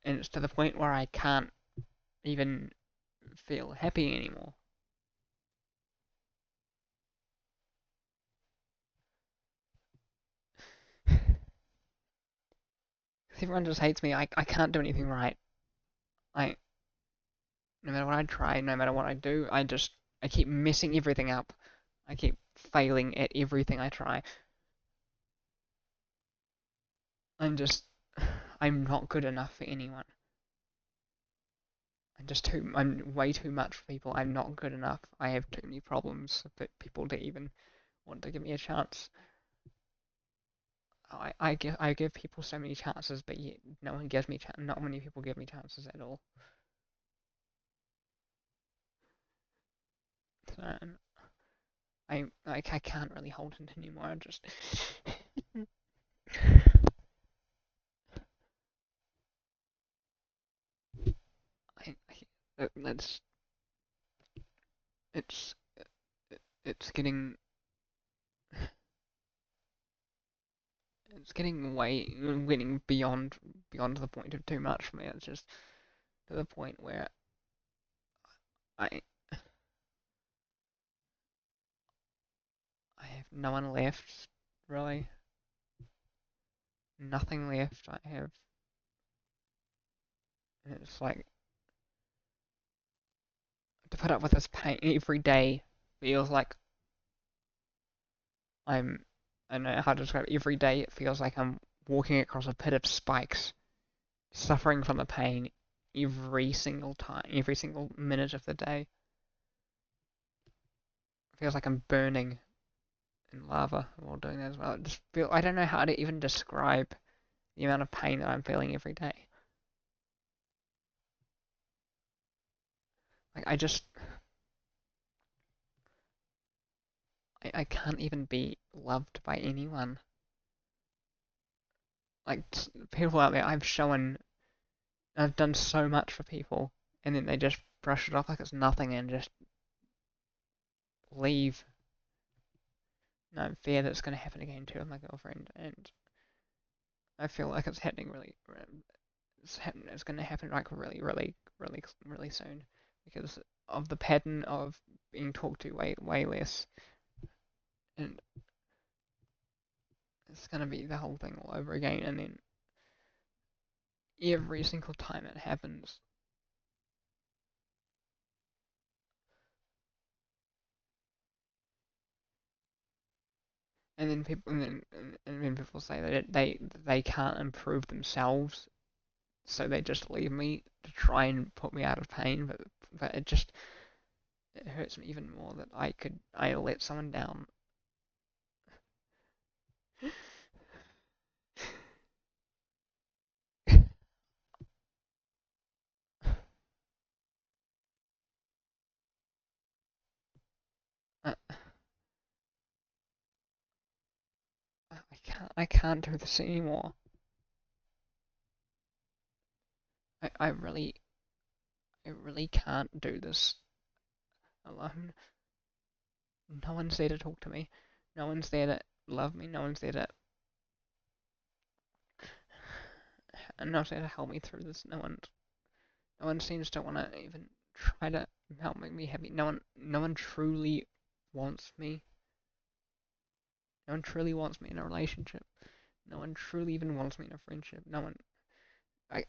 and it's to the point where I can't even feel happy anymore. Everyone just hates me. I can't do anything right. I No matter what I try, no matter what I do, I keep messing everything up. I keep failing at everything I try. I'm just, I'm not good enough for anyone. I'm way too much for people. I'm not good enough. I have too many problems for people to even want to give me a chance. I give people so many chances, but yet no one gives me not many people give me chances at all. So I can't really hold it anymore. I just that's it's it's getting it's getting beyond the point of too much for me. It's just to the point where I I have no one left really, nothing left. I have, and it's like to put up with this pain every day feels like I'm I don't know how to describe it. Every day it feels like I'm walking across a pit of spikes, suffering from the pain every single time, every single minute of the day. It feels like I'm burning in lava while doing that as well. I don't know how to even describe the amount of pain that I'm feeling every day. Like I can't even be loved by anyone. Like people out there, I've done so much for people, and then they just brush it off like it's nothing and just leave. And I'm fear that it's going to happen again too with my girlfriend, and I feel like it's happening it's going to happen like really soon because of the pattern of being talked to way less, and it's going to be the whole thing all over again, and then every single time it happens, and then people say that they can't improve themselves, so they just leave me to try and put me out of pain, but it hurts me even more that I let someone down. I, I can't do this anymore. I, I really I really can't do this alone. No one's there to talk to me. No one's there to love me. No one's there to not there to help me through this. No one seems to want to even try to help make me happy. No one truly wants me. No one truly wants me in a relationship. No one truly even wants me in a friendship. No one. I.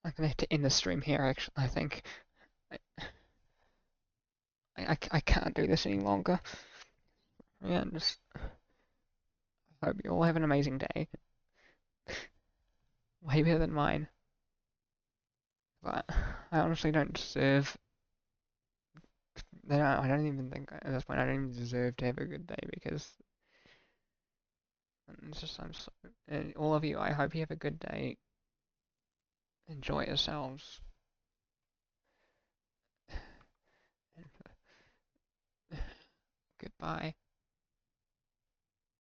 I'm gonna have to end the stream here. Actually, I think I, I can't do this any longer. Yeah, just hope you all have an amazing day. Way better than mine. But I honestly don't deserve. I don't even think at this point I don't even deserve to have a good day because it's just and all of you. I hope you have a good day. Enjoy yourselves. Goodbye.